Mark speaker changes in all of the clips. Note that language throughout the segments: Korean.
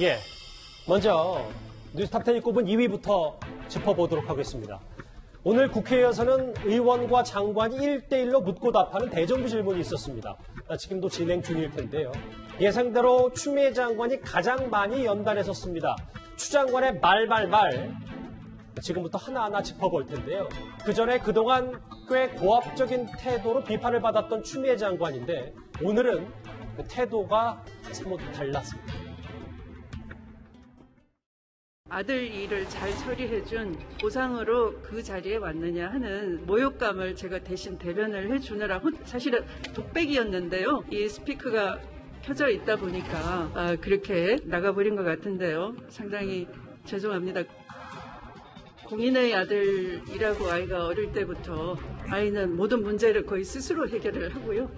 Speaker 1: 예, 먼저 뉴스탑10이 꼽은 2위부터 짚어보도록 하겠습니다. 오늘 국회에서는 의원과 장관이 1대1로 묻고 답하는 대정부 질문이 있었습니다. 지금도 진행 중일 텐데요. 예상대로 추미애 장관이 가장 많이 연단에 섰습니다. 추 장관의 말. 지금부터 하나하나 짚어볼 텐데요. 그전에 그동안 꽤 고압적인 태도로 비판을 받았던 추미애 장관인데 오늘은 그 태도가 사뭇 달랐습니다.
Speaker 2: 아들 일을 잘 처리해준 보상으로 그 자리에 왔느냐 하는 모욕감을 제가 대신 대변을 해주느라 사실은 독백이었는데요. 이 스피커가 켜져 있다 보니까 그렇게 나가버린 것 같은데요. 상당히 죄송합니다. 공인의 아들이라고 아이가 어릴 때부터 아이는 모든 문제를 거의 스스로 해결을 하고요.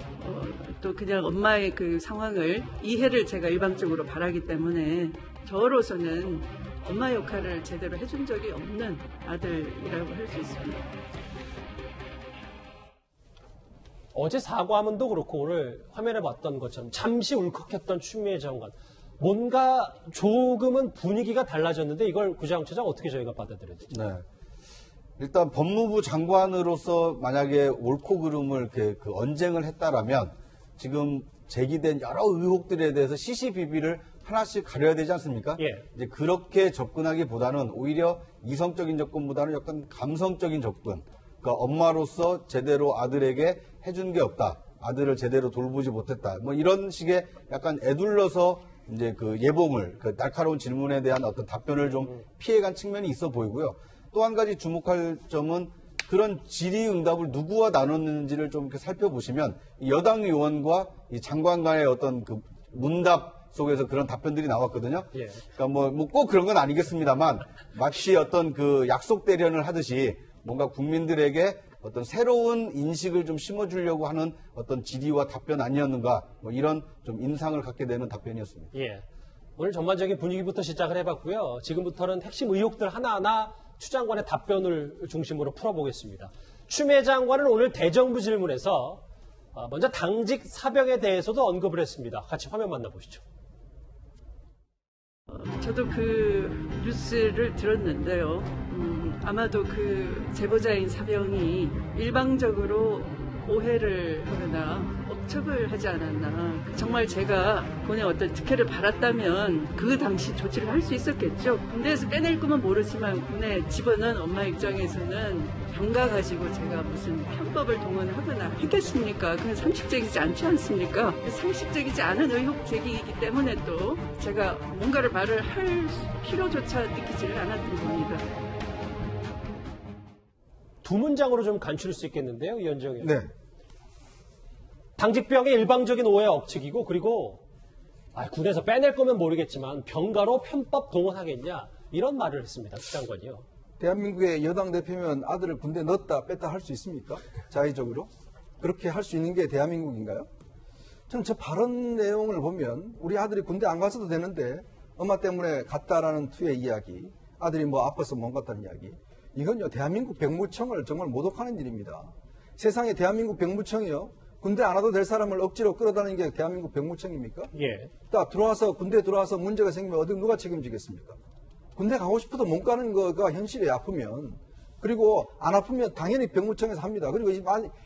Speaker 2: 또 그냥 엄마의 그 상황을 이해를 제가 일방적으로 바라기 때문에 저로서는 엄마 역할을 제대로 해준 적이 없는 아들이라고 할 수 있습니다.
Speaker 1: 어제 사과문도 그렇고 오늘 화면에 봤던 것처럼 잠시 울컥했던 추미애 장관. 뭔가 조금은 분위기가 달라졌는데 이걸 구장처장 어떻게 저희가 받아들여야 되죠?
Speaker 3: 네. 일단 법무부 장관으로서 만약에 옳고 그름을 언쟁을 했다라면 지금 제기된 여러 의혹들에 대해서 시시비비를 하나씩 가려야 되지 않습니까?
Speaker 1: 예.
Speaker 3: 이제 그렇게 접근하기보다는 오히려 이성적인 접근보다는 약간 감성적인 접근. 그러니까 엄마로서 제대로 아들에게 해준 게 없다. 아들을 제대로 돌보지 못했다. 뭐 이런 식의 약간 애둘러서 이제 그 예봉을, 그 날카로운 질문에 대한 어떤 답변을 좀 피해간 측면이 있어 보이고요. 또 한 가지 주목할 점은 그런 질의응답을 누구와 나눴는지를 좀 이렇게 살펴보시면 여당 의원과 이 장관 간의 어떤 그 문답 속에서 그런 답변들이 나왔거든요.
Speaker 1: 예.
Speaker 3: 그러니까 뭐 꼭 그런 건 아니겠습니다만 마치 어떤 그 약속 대련을 하듯이 뭔가 국민들에게 어떤 새로운 인식을 좀 심어주려고 하는 어떤 질의와 답변 아니었는가, 뭐 이런 좀 인상을 갖게 되는 답변이었습니다.
Speaker 1: 예. 오늘 전반적인 분위기부터 시작을 해봤고요. 지금부터는 핵심 의혹들 하나하나 추 장관의 답변을 중심으로 풀어보겠습니다. 추미애 장관은 오늘 대정부 질문에서 먼저 당직 사병에 대해서도 언급을 했습니다. 같이 화면 만나보시죠.
Speaker 2: 저도 그 뉴스를 들었는데요. 아마도 그 제보자인 사병이 일방적으로 오해를 하거나 억측을 하지 않았나. 정말 제가 군의 어떤 특혜를 받았다면 그 당시 조치를 할 수 있었겠죠. 군대에서 빼낼 거면 모르지만 군에 집어넣은 엄마 입장에서는 병가 가지고 제가 무슨 편법을 동원하거나 했겠습니까? 그건 상식적이지 않지 않습니까? 상식적이지 않은 의혹 제기이기 때문에 또 제가 뭔가를 말을 할 필요조차 느끼지를 않았던 겁니다.
Speaker 1: 두 문장으로 좀 간추릴 수 있겠는데요, 위원장.
Speaker 3: 네.
Speaker 1: 당직병의 일방적인 오해 억측이고, 그리고 군에서 빼낼 거면 모르겠지만 병가로 편법 동원하겠냐 이런 말을 했습니다. 추 장관이요.
Speaker 4: 대한민국의 여당 대표면 아들을 군대 넣었다 뺐다 할 수 있습니까? 자의적으로? 그렇게 할 수 있는 게 대한민국인가요? 저는 저 발언 내용을 보면 우리 아들이 군대 안 갔어도 되는데 엄마 때문에 갔다라는 투의 이야기, 아들이 뭐 아파서 못 갔다는 이야기, 이건요 대한민국 병무청을 정말 모독하는 일입니다. 세상에 대한민국 병무청이요 군대 안 와도 될 사람을 억지로 끌어다니는 게 대한민국 병무청입니까?
Speaker 1: 예.
Speaker 4: 딱 군대 들어와서 문제가 생기면 어디 누가 책임지겠습니까? 군대 가고 싶어도 못 가는 거가 현실에 아프면, 그리고 안 아프면 당연히 병무청에서 합니다. 그리고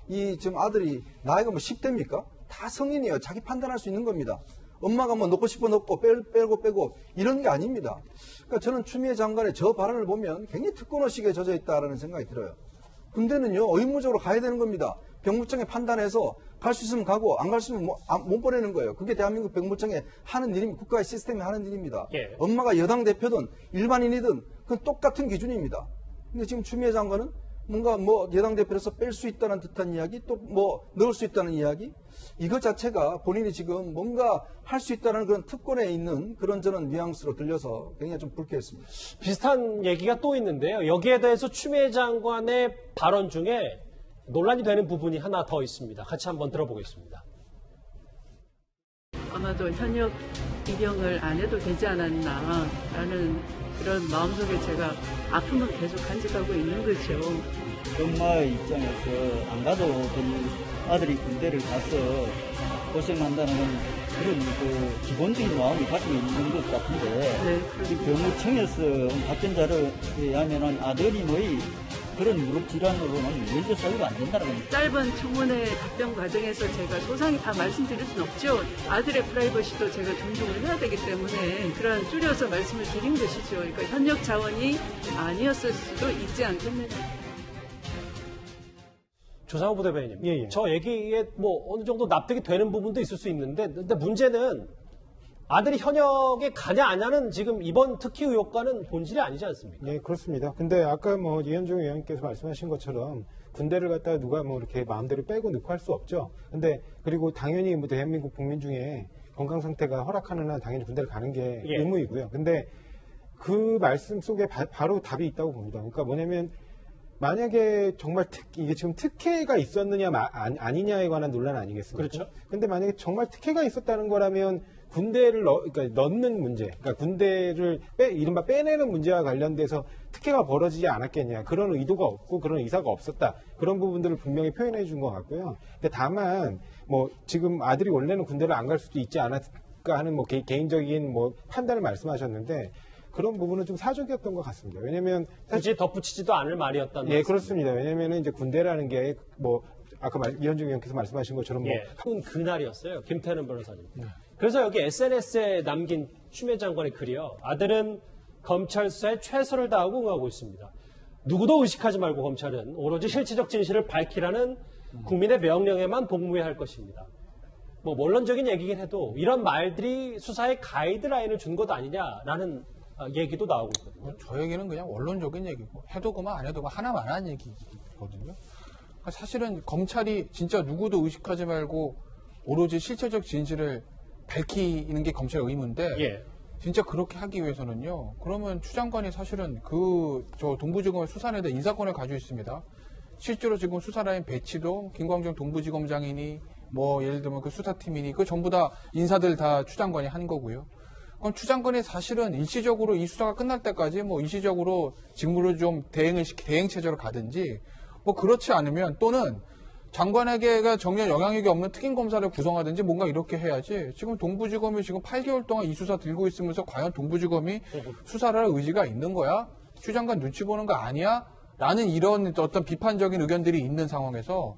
Speaker 4: 이 지금 아들이 나이가 뭐 10대입니까? 다 성인이에요. 자기 판단할 수 있는 겁니다. 엄마가 뭐 넣고 싶어 넣고 빼고 이런 게 아닙니다. 그러니까 저는 추미애 장관의 저 발언을 보면 굉장히 특권의식에 젖어 있다라는 생각이 들어요. 군대는요 의무적으로 가야 되는 겁니다. 병무청에 판단해서 갈 수 있으면 가고 안 갈 수 있으면 못 보내는 거예요. 그게 대한민국 병무청에 하는 일입니다. 국가의 시스템이 하는 일입니다.
Speaker 1: 예.
Speaker 4: 엄마가 여당 대표든 일반인이든 그건 똑같은 기준입니다. 근데 지금 추미애 장관은 뭔가 뭐 여당 대표로서 뺄 수 있다는 듯한 이야기, 또 뭐 넣을 수 있다는 이야기, 이것 자체가 본인이 지금 뭔가 할 수 있다는 그런 특권에 있는 그런 저는 뉘앙스로 들려서 굉장히 좀 불쾌했습니다.
Speaker 1: 비슷한 얘기가 또 있는데요. 여기에 대해서 추미애 장관의 발언 중에 논란이 되는 부분이 하나 더 있습니다. 같이 한번 들어보겠습니다.
Speaker 2: 아마도 현역 입영을 안 해도 되지 않았나라는 그런 마음속에 제가 아픔을 계속 간직하고 있는 거죠.
Speaker 5: 엄마의 입장에서 안 가도 될 아들이 군대를 가서 고생한다는 그런 그 기본적인 마음이 가지고 있는 것 같은데
Speaker 2: 네,
Speaker 5: 지금 병무청에서 답변 자료에 의하면 아드님의 그런 무릎 질환으로는 면접 사유가 안 된다는 겁니다.
Speaker 2: 짧은 청문회 답변 과정에서 제가 소상히 다 말씀드릴 수는 없죠. 아들의 프라이버시도 제가 존중을 해야 되기 때문에 그런 줄여서 말씀을 드린 것이죠. 그러니까 현역 자원이 아니었을 수도 있지 않겠느냐.
Speaker 1: 조상호 부대변인님,
Speaker 6: 예, 예.
Speaker 1: 저 얘기에 뭐 어느 정도 납득이 되는 부분도 있을 수 있는데, 근데 문제는 아들이 현역에 가냐 안 하는 지금 이번 특혜 의혹과는 본질이 아니지 않습니까?
Speaker 6: 예, 그렇습니다. 근데 아까 뭐 이현종 의원님께서 말씀하신 것처럼 군대를 갖다가 누가 뭐 이렇게 마음대로 빼고 넣고 할 수 없죠. 근데 그리고 당연히 뭐 대한민국 국민 중에 건강 상태가 허락하는 한 당연히 군대를 가는 게
Speaker 1: 예.
Speaker 6: 의무이고요. 근데 그 말씀 속에 바로 답이 있다고 봅니다. 그러니까 뭐냐면 만약에 정말 이게 지금 특혜가 있었느냐 아니냐에 관한 논란 아니겠습니까?
Speaker 1: 그렇죠.
Speaker 6: 근데 만약에 정말 특혜가 있었다는 거라면 군대를 그러니까 넣는 문제, 그러니까 군대를 이른바 빼내는 문제와 관련돼서 특혜가 벌어지지 않았겠냐, 그런 의도가 없고 그런 의사가 없었다, 그런 부분들을 분명히 표현해 준 것 같고요. 근데 다만 뭐 지금 아들이 원래는 군대를 안 갈 수도 있지 않았을까 하는 뭐 개인적인 뭐 판단을 말씀하셨는데 그런 부분은 좀 사족이었던 것 같습니다. 왜냐하면
Speaker 1: 굳이 덧붙이지도 않을 말이었다는
Speaker 6: 예, 그렇습니다. 왜냐하면 이제 군대라는 게 뭐 아까 이현중 의원께서 말씀하신 것처럼 뭐
Speaker 1: 예, 그날이었어요. 김태는 변호사님. 그래서 여기 SNS에 남긴 추미애 장관의 글이요. 아들은 검찰 수사에 최선을 다하고 응하고 있습니다. 누구도 의식하지 말고 검찰은 오로지 실체적 진실을 밝히라는 국민의 명령에만 복무해야 할 것입니다. 뭐 원론적인 얘기긴 해도 이런 말들이 수사에 가이드라인을 준 것 아니냐라는 얘기도 나오고 있거든요.
Speaker 7: 저 얘기는 그냥 원론적인 얘기고 해도 그만 안 해도 그만 하나만 한 얘기거든요. 사실은 검찰이 진짜 누구도 의식하지 말고 오로지 실체적 진실을 밝히는 게 검찰의 의무인데
Speaker 1: 예.
Speaker 7: 진짜 그렇게 하기 위해서는요. 그러면 추 장관이 사실은 저 동부지검의 수사에 대한 인사권을 가지고 있습니다. 실제로 지금 수사라인 배치도 김광정 동부지검장이니 뭐 예를 들면 그 수사팀이니 그 전부 다 인사들 다 추 장관이 한 거고요. 그럼 추 장관이 사실은 일시적으로 이 수사가 끝날 때까지 뭐 일시적으로 직무를 좀 대행 체제로 가든지 뭐 그렇지 않으면 또는 장관에게가 전혀 영향력이 없는 특임검사를 구성하든지 뭔가 이렇게 해야지 지금 동부지검이 지금 8개월 동안 이 수사 들고 있으면서 과연 동부지검이 수사를 할 의지가 있는 거야? 추 장관 눈치 보는 거 아니야? 라는 이런 어떤 비판적인 의견들이 있는 상황에서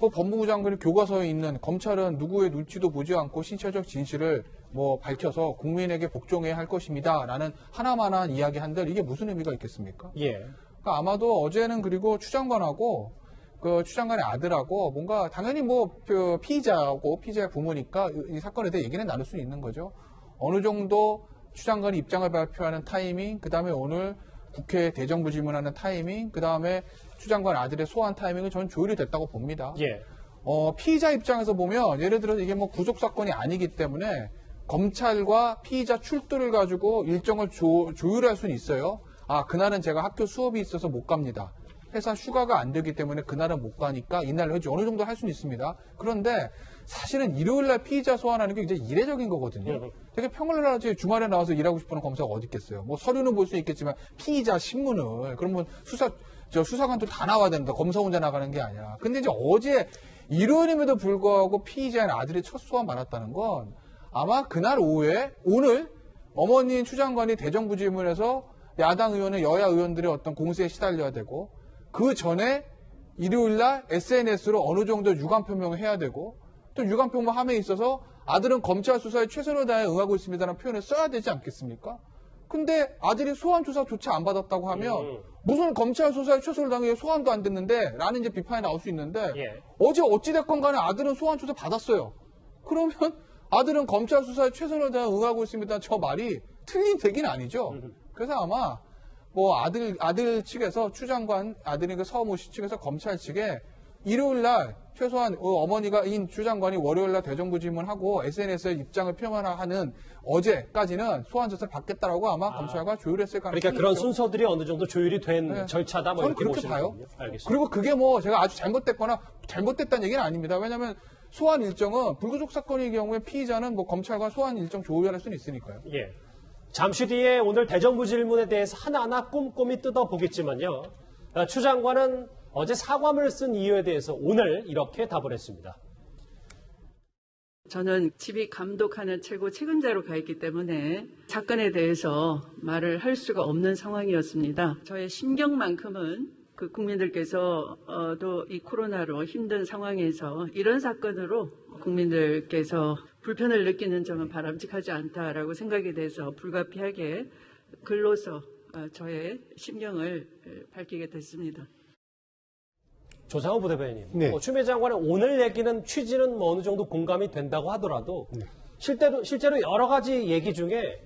Speaker 7: 또 법무부 장관이 교과서에 있는 검찰은 누구의 눈치도 보지 않고 신체적 진실을 뭐 밝혀서 국민에게 복종해야 할 것입니다. 라는 하나만한 이야기 한들 이게 무슨 의미가 있겠습니까?
Speaker 1: 예.
Speaker 7: 그러니까 아마도 어제는 그리고 추 장관하고 추 장관의 아들하고 뭔가 당연히 뭐 피의자하고 피의자의 부모니까 이 사건에 대해 얘기는 나눌 수 있는 거죠. 어느 정도 추 장관이 입장을 발표하는 타이밍, 그 다음에 오늘 국회 대정부 질문하는 타이밍, 그 다음에 추 장관 아들의 소환 타이밍은 저는 조율이 됐다고 봅니다.
Speaker 1: 예.
Speaker 7: 피의자 입장에서 보면 예를 들어서 이게 뭐 구속 사건이 아니기 때문에 검찰과 피의자 출두를 가지고 일정을 조율할 수는 있어요. 아, 그날은 제가 학교 수업이 있어서 못 갑니다. 회사 휴가가 안 되기 때문에 그날은 못 가니까 이날 해주 어느 정도 할 수는 있습니다. 그런데 사실은 일요일날 피의자 소환하는 게 굉장히 이례적인 거거든요. 되게 평일날 주말에 나와서 일하고 싶어하는 검사가 어디 있겠어요. 뭐 서류는 볼 수 있겠지만 피의자 신문을 그러면 수사관도 다 나와야 된다. 검사 혼자 나가는 게 아니라. 근데 이제 어제 일요일임에도 불구하고 피의자인 아들이 첫 소환 받았다는 건 아마 그날 오후에 오늘 어머니인 추 장관이 대정부 질문에서 야당 의원의 여야 의원들의 어떤 공세에 시달려야 되고 그 전에 일요일날 SNS로 어느 정도 유감 표명을 해야 되고 또 유감 표명함에 있어서 아들은 검찰 수사에 최선을 다해 응하고 있습니다라는 표현을 써야 되지 않겠습니까? 근데 아들이 소환 조사조차 안 받았다고 하면 무슨 검찰 수사에 최선을 다해 소환도 안 됐는데 라는 이제 비판이 나올 수 있는데
Speaker 1: 예.
Speaker 7: 어제 어찌됐건 간에 아들은 소환 조사 받았어요. 그러면 아들은 검찰 수사에 최선을 다해 응하고 있습니다. 저 말이 틀린 얘기는 아니죠. 그래서 아마 뭐 아들 측에서 추 장관 아들인 그 서모 씨 측에서 검찰 측에 일요일날 최소한 어머니가인 추 장관이 월요일날 대정부 질문하고 SNS에 입장을 표명하는 어제까지는 소환 조사를 받겠다라고 아마 검찰과 조율했을 가능성이
Speaker 1: 그러니까 그런
Speaker 7: 있죠.
Speaker 1: 순서들이 어느 정도 조율이 된
Speaker 7: 네.
Speaker 1: 절차다 뭐
Speaker 7: 저는
Speaker 1: 이렇게
Speaker 7: 그렇게
Speaker 1: 보시는
Speaker 7: 봐요.
Speaker 1: 거군요. 알겠습니다.
Speaker 7: 그리고 그게 뭐 제가 아주 잘못됐다는 얘기는 아닙니다. 왜냐하면 소환 일정은 불구속 사건의 경우에 피의자는 뭐 검찰과 소환 일정 조율할 수는 있으니까요.
Speaker 1: 예. 잠시 뒤에 오늘 대정부 질문에 대해서 하나하나 꼼꼼히 뜯어보겠지만요. 추 장관은 어제 사과문을 쓴 이유에 대해서 오늘 이렇게 답을 했습니다.
Speaker 2: 저는 집이 감독하는 최고 책임자로 가 있기 때문에 사건에 대해서 말을 할 수가 없는 상황이었습니다. 저의 심경만큼은 그 국민들께서도 이 코로나로 힘든 상황에서 이런 사건으로 국민들께서 불편을 느끼는 점은 바람직하지 않다라고 생각이 돼서 불가피하게 글로서 저의 심경을 밝히게 됐습니다.
Speaker 1: 조상호 부대변인,
Speaker 6: 네.
Speaker 1: 추미애 장관의 오늘 얘기는 취지는 어느 정도 공감이 된다고 하더라도 실제로 여러 가지 얘기 중에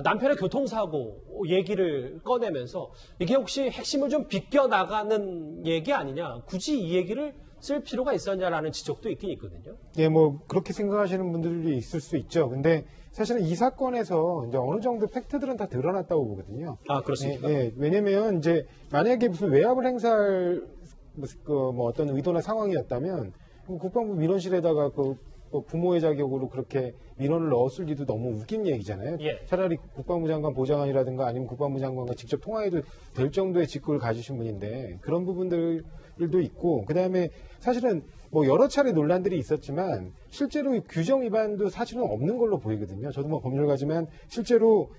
Speaker 1: 남편의 교통사고 얘기를 꺼내면서 이게 혹시 핵심을 좀 비껴나가는 얘기 아니냐, 굳이 이 얘기를 쓸 필요가 있었냐라는 지적도 있긴 있거든요.
Speaker 6: 예, 뭐 그렇게 생각하시는 분들이 있을 수 있죠. 근데 사실은 이 사건에서 이제 어느 정도 팩트들은 다 드러났다고 보거든요.
Speaker 1: 아, 그렇습니까?
Speaker 6: 예, 왜냐면 이제 만약에 무슨 외압을 행사할 뭐 어떤 의도나 상황이었다면 국방부 민원실에다가 그 부모의 자격으로 그렇게 민원을 넣었을 리도 너무 웃긴 얘기잖아요.
Speaker 1: 예.
Speaker 6: 차라리 국방부 장관 보좌관이라든가 아니면 국방부 장관과 직접 통화해도 될 정도의 직급을 가지신 분인데 그런 부분들도 있고, 그다음에 사실은 뭐 여러 차례 논란들이 있었지만 실제로 이 규정 위반도 사실은 없는 걸로 보이거든요. 저도 뭐 법률가지만 실제로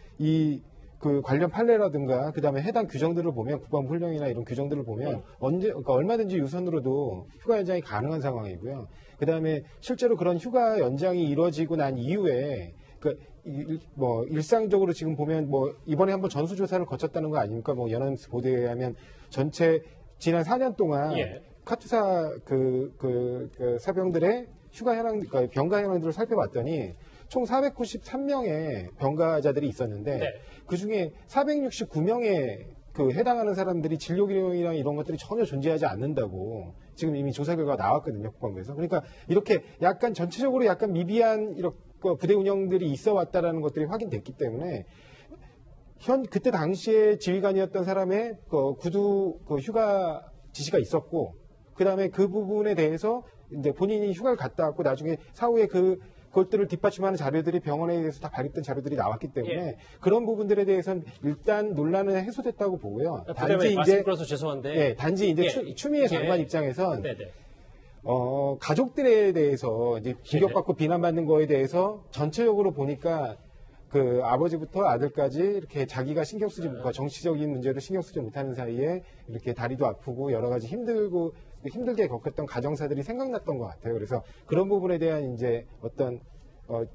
Speaker 6: 그 관련 판례라든가 그다음에 해당 규정들을 보면 국방부 훈령이나 이런 규정들을 보면 그러니까 얼마든지 유선으로도 휴가 연장이 가능한 상황이고요. 그다음에 실제로 그런 휴가 연장이 이루어지고 난 이후에 뭐 일상적으로 지금 보면 뭐 이번에 한번 전수조사를 거쳤다는 거 아닙니까? 뭐 연합뉴스 보도에 의하면 전체 지난 4년 동안
Speaker 1: 예.
Speaker 6: 카투사 그 사병들의 휴가 현황, 그러니까 병가 현황들을 살펴봤더니 총 493명의 병가자들이 있었는데
Speaker 1: 네.
Speaker 6: 그 중에 469명의 그 해당하는 사람들이 진료 기록이나 이런 것들이 전혀 존재하지 않는다고 지금 이미 조사 결과가 나왔거든요, 국방부에서. 그러니까 이렇게 약간 전체적으로 약간 미비한 이렇게 부대 운영들이 있어 왔다라는 것들이 확인됐기 때문에 그때 당시에 지휘관이었던 사람의 구두 휴가 지시가 있었고, 그 다음에 그 부분에 대해서 이제 본인이 휴가를 갔다 왔고 나중에 사후에 그것들을 뒷받침하는 자료들이 병원에 의해서 다 발입된 자료들이 나왔기 때문에
Speaker 1: 예.
Speaker 6: 그런 부분들에 대해서는 일단 논란은 해소됐다고 보고요.
Speaker 1: 단지 말씀 끌어서 죄송한데,
Speaker 6: 예, 단지 이제
Speaker 1: 예.
Speaker 6: 추미애 장관 입장에선
Speaker 1: 네네.
Speaker 6: 가족들에 대해서 이제 공격받고 비난받는 거에 대해서 전체적으로 보니까 그 아버지부터 아들까지 이렇게 자기가 신경 쓰지 못하고 정치적인 문제로 신경 쓰지 못하는 사이에 이렇게 다리도 아프고 여러 가지 힘들게 겪었던 가정사들이 생각났던 것 같아요. 그래서 그런 부분에 대한 이제 어떤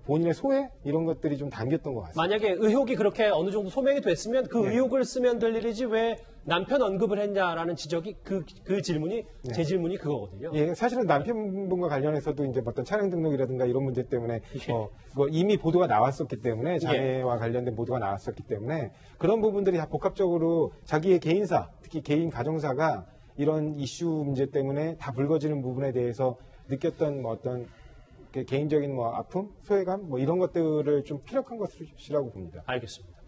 Speaker 6: 본인의 소외 이런 것들이 좀 담겼던 것 같습니다.
Speaker 1: 만약에 의혹이 그렇게 어느 정도 소명이 됐으면 그
Speaker 6: 네.
Speaker 1: 의혹을 쓰면 될 일이지 왜 남편 언급을 했냐라는 지적이 그 질문이 제 질문이 그거거든요.
Speaker 6: 예, 사실은 남편분과 관련해서도 이제 어떤 차량 등록이라든가 이런 문제 때문에 이미 보도가 나왔었기 때문에 장애와 관련된 보도가 나왔었기 때문에 그런 부분들이 다 복합적으로 자기의 개인사, 특히 개인 가정사가 이런 이슈 문제 때문에 다 불거지는 부분에 대해서 느꼈던 뭐 어떤 개인적인 뭐 아픔, 소외감 뭐 이런 것들을 좀 피력한 것이라고 봅니다.
Speaker 1: 알겠습니다.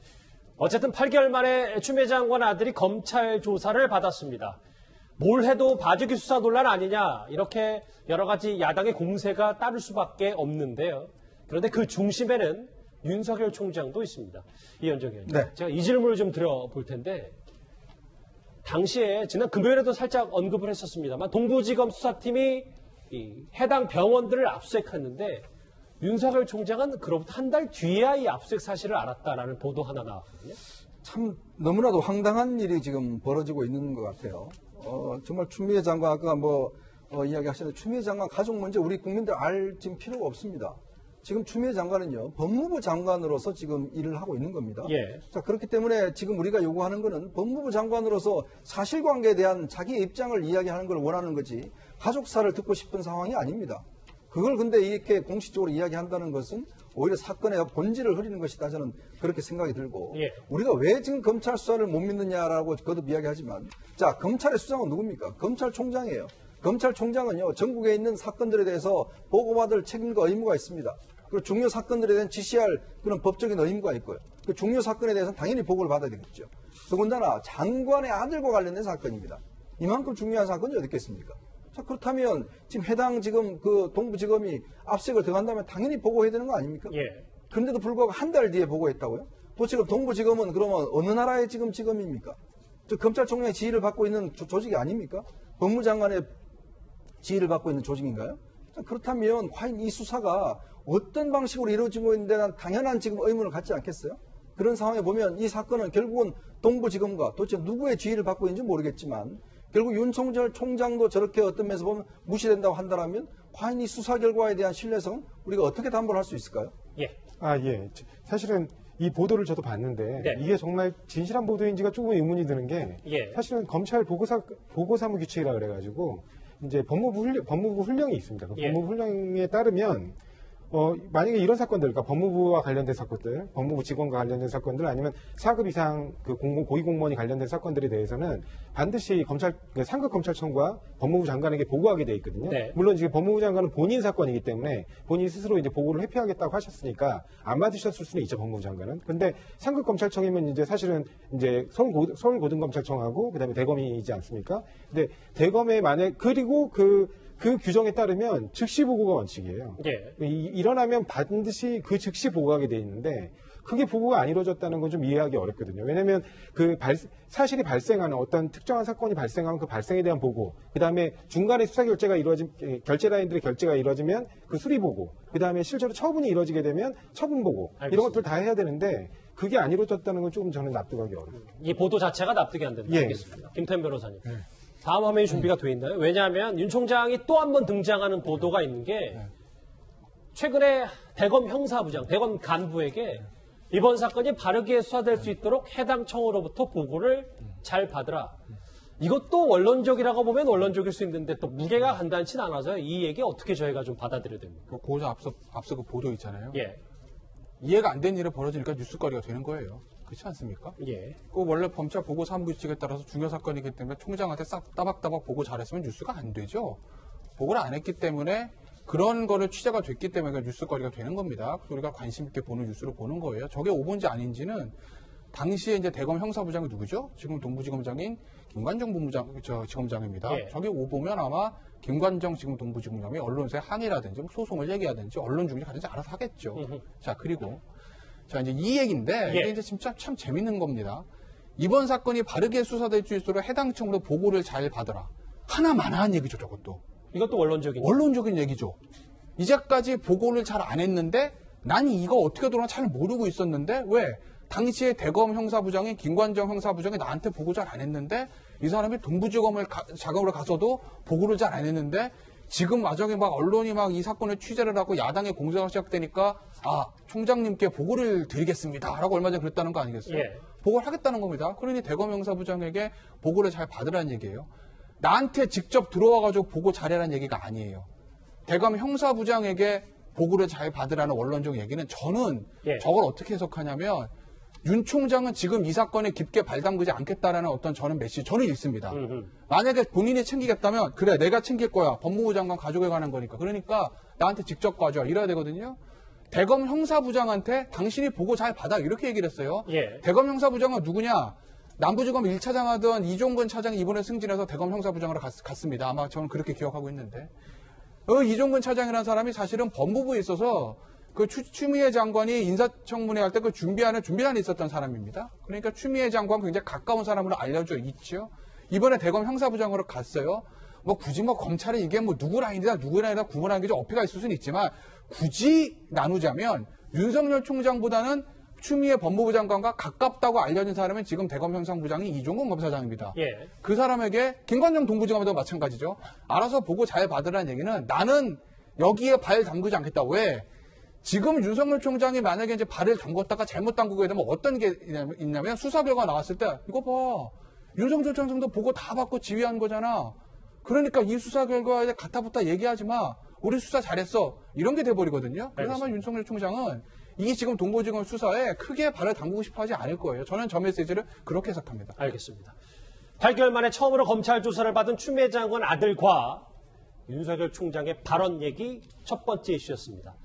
Speaker 1: 어쨌든 8개월 만에 추미애 장관 아들이 검찰 조사를 받았습니다. 뭘 해도 봐주기 수사 논란 아니냐, 이렇게 여러 가지 야당의 공세가 따를 수밖에 없는데요. 그런데 그 중심에는 윤석열 총장도 있습니다. 이현정 의원님.
Speaker 4: 네.
Speaker 1: 제가 이 질문을 좀 드려볼 텐데, 당시에 지난 금요일에도 살짝 언급을 했었습니다만 동부지검 수사팀이 이 해당 병원들을 압수했는데 윤석열 총장은 그로부터 한 달 뒤에야 이 압수색 사실을 알았다라는 보도 하나 나왔거든요.
Speaker 4: 참 너무나도 황당한 일이 지금 벌어지고 있는 것 같아요. 정말 추미애 장관 아까 이야기하셨는데 추미애 장관 가족 문제 우리 국민들 알 지금 필요가 없습니다. 지금 추미애 장관은요 법무부 장관으로서 지금 일을 하고 있는 겁니다.
Speaker 1: 예.
Speaker 4: 자 그렇기 때문에 지금 우리가 요구하는 것은 법무부 장관으로서 사실관계에 대한 자기의 입장을 이야기하는 걸 원하는 거지 가족사를 듣고 싶은 상황이 아닙니다. 그걸 근데 이렇게 공식적으로 이야기한다는 것은 오히려 사건의 본질을 흐리는 것이다 저는 그렇게 생각이 들고
Speaker 1: 예.
Speaker 4: 우리가 왜 지금 검찰 수사를 못 믿느냐라고 거듭 이야기하지만 자 검찰의 수장은 누굽니까? 검찰총장이에요. 검찰총장은요 전국에 있는 사건들에 대해서 보고받을 책임과 의무가 있습니다. 그리고 중요 사건들에 대한 지시할 그런 법적인 의무가 있고요. 그 중요 사건에 대해서는 당연히 보고를 받아야 되겠죠. 더군다나 장관의 아들과 관련된 사건입니다. 이만큼 중요한 사건이 어디 있겠습니까? 자, 그렇다면 지금 해당 지금 그 동부지검이 압수색을 들어간다면 당연히 보고해야 되는 거 아닙니까?
Speaker 1: 예.
Speaker 4: 그런데도 불구하고 한 달 뒤에 보고했다고요? 또 지금 동부지검은 그러면 어느 나라의 지금 지검입니까? 저 검찰총장의 지휘를 받고 있는 조직이 아닙니까? 법무장관의 지휘를 받고 있는 조직인가요? 자, 그렇다면 과연 이 수사가 어떤 방식으로 이루어지고 있는데 난 당연한 지금 의문을 갖지 않겠어요? 그런 상황에 보면 이 사건은 결국은 동부지검과 도대체 누구의 지휘를 받고 있는지 모르겠지만 결국 윤석열 총장도 저렇게 어떤 면에서 보면 무시된다고 한다면 과연 이 수사 결과에 대한 신뢰성은 우리가 어떻게 담보를 할 수 있을까요?
Speaker 1: 예.
Speaker 6: 예. 사실은 이 보도를 저도 봤는데
Speaker 1: 네.
Speaker 6: 이게 정말 진실한 보도인지가 조금 의문이 드는 게
Speaker 1: 예.
Speaker 6: 사실은 검찰 보고사무 규칙이라 그래가지고 이제 법무부 훈령이 있습니다. 그
Speaker 1: 예.
Speaker 6: 법무부 훈령에 따르면 만약에 이런 사건들, 그러니까 법무부와 관련된 사건들, 법무부 직원과 관련된 사건들, 아니면 4급 이상 그 고위공무원이 관련된 사건들에 대해서는 반드시 상급 검찰청과 법무부 장관에게 보고하게 돼 있거든요.
Speaker 1: 네.
Speaker 6: 물론 지금 법무부 장관은 본인 사건이기 때문에 본인 스스로 이제 보고를 회피하겠다고 하셨으니까 안 받으셨을 수는 있죠, 법무부 장관은. 근데 상급 검찰청이면 이제 사실은 이제 서울고등검찰청하고 그다음에 대검이지 않습니까? 근데 대검에 그리고 그 규정에 따르면 즉시 보고가 원칙이에요.
Speaker 1: 예.
Speaker 6: 일어나면 반드시 그 즉시 보고하게 돼 있는데 그게 보고가 안 이루어졌다는 건 좀 이해하기 어렵거든요. 왜냐하면 사실이 발생하는 어떤 특정한 사건이 발생하면 그 발생에 대한 보고, 그 다음에 중간에 수사 결제 라인들의 결제가 이루어지면 그 수리 보고, 그 다음에 실제로 처분이 이루어지게 되면 처분 보고,
Speaker 1: 알겠습니다.
Speaker 6: 이런 것들 다 해야 되는데 그게 안 이루어졌다는 건 조금 저는 납득하기 어려워요.
Speaker 1: 이 보도 자체가 납득이 안 된다.
Speaker 6: 예.
Speaker 1: 알겠습니다. 김태현 변호사님. 다음 화면이 준비가 돼 있나요? 왜냐하면 윤 총장이 또 한 번 등장하는 보도가 있는 게 최근에 대검 형사부장, 대검 간부에게 이번 사건이 바르게 수사될 수 있도록 해당 청으로부터 보고를 잘 받으라. 이것도 원론적이라고 보면 원론적일 수 있는데 또 무게가 간단치 않아서요. 이 얘기 어떻게 저희가 좀 받아들여야 됩니까?
Speaker 7: 고자 앞서 그 보도 있잖아요.
Speaker 1: 예.
Speaker 7: 이해가 안 되는 일이 벌어지니까 뉴스거리가 되는 거예요. 그렇지 않습니까?
Speaker 1: 예.
Speaker 7: 그 원래 범죄 보고 사무규칙에 따라서 중요 사건이기 때문에 총장한테 따박따박 보고 잘했으면 뉴스가 안 되죠. 보고를 안 했기 때문에 그런 거를 취재가 됐기 때문에 뉴스거리가 되는 겁니다. 그래서 우리가 관심 있게 보는 뉴스를 보는 거예요. 저게 오본지 아닌지는 당시에 이제 대검 형사부장이 누구죠? 지금 동부지검장인 김관정 지검장입니다.
Speaker 1: 예.
Speaker 7: 저게 오보면 아마 김관정 지금 동부지검장이 언론사에 항의라든지 소송을 얘기하든지 언론 중재 가든지 알아서 하겠죠. 자, 그리고 자, 이제 이 얘기인데,
Speaker 1: 예.
Speaker 7: 이게 이제 진짜 참 재밌는 겁니다. 이번 사건이 바르게 수사될 수 있도록 해당 청으로 보고를 잘 받으라. 하나마나한 얘기죠, 저것도.
Speaker 1: 이것도 원론적인.
Speaker 7: 원론적인 얘기죠. 이제까지 보고를 잘 안 했는데, 난 이거 어떻게 돌아가 잘 모르고 있었는데, 왜? 당시에 대검 형사부장인 김관정 형사부장이 나한테 보고 잘 안 했는데, 이 사람이 동부지검을 작업으로 가서도 보고를 잘 안 했는데, 지금 나중에 막 언론이 막 이 사건을 취재를 하고 야당의 공세가 시작되니까 총장님께 보고를 드리겠습니다 라고 얼마 전에 그랬다는 거 아니겠어요?
Speaker 1: 예.
Speaker 7: 보고를 하겠다는 겁니다. 그러니 대검 형사부장에게 보고를 잘 받으라는 얘기예요. 나한테 직접 들어와가지고 보고 잘해라는 얘기가 아니에요. 대검 형사부장에게 보고를 잘 받으라는 원론적 얘기는 저는
Speaker 1: 예.
Speaker 7: 저걸 어떻게 해석하냐면 윤 총장은 지금 이 사건에 깊게 발담그지 않겠다라는 어떤 저는 메시지 저는 읽습니다. 만약에 본인이 챙기겠다면 그래 내가 챙길 거야. 법무부 장관 가족에 관한 거니까. 그러니까 나한테 직접 가져와 이래야 되거든요. 대검 형사부장한테 당신이 보고 잘 받아 이렇게 얘기를 했어요.
Speaker 1: 예.
Speaker 7: 대검 형사부장은 누구냐? 남부지검 1차장 하던 이종근 차장이 이번에 승진해서 대검 형사부장으로 갔습니다. 아마 저는 그렇게 기억하고 있는데 이종근 차장이라는 사람이 사실은 법무부에 있어서 그 추미애 장관이 인사청문회 할 때 그 준비안에 있었던 사람입니다. 그러니까 추미애 장관 굉장히 가까운 사람으로 알려져 있죠. 이번에 대검 형사부장으로 갔어요. 뭐 굳이 뭐 검찰이 이게 뭐 누구 라인이다 구분하는 게 좀 어폐가 있을 수는 있지만 굳이 나누자면 윤석열 총장보다는 추미애 법무부 장관과 가깝다고 알려진 사람은 지금 대검 형사부장이 이종근 검사장입니다.
Speaker 1: 예.
Speaker 7: 그 사람에게 김관정 동부지검에도 마찬가지죠. 알아서 보고 잘 받으라는 얘기는 나는 여기에 발 담그지 않겠다. 왜? 지금 윤석열 총장이 만약에 이제 발을 담궜다가 잘못 담그게 되면 어떤 게 있냐면 수사 결과 나왔을 때 이거 봐. 윤석열 총장도 보고 다 받고 지휘한 거잖아. 그러니까 이 수사 결과에 가타부타 얘기하지 마. 우리 수사 잘했어. 이런 게 돼버리거든요. 그래서 아마 윤석열 총장은 이 지금 동부지검 수사에 크게 발을 담그고 싶어 하지 않을 거예요. 저는 저 메시지를 그렇게 해석합니다.
Speaker 1: 알겠습니다. 8개월 만에 처음으로 검찰 조사를 받은 추미애 장관 아들과 윤석열 총장의 발언 얘기 첫 번째 이슈였습니다.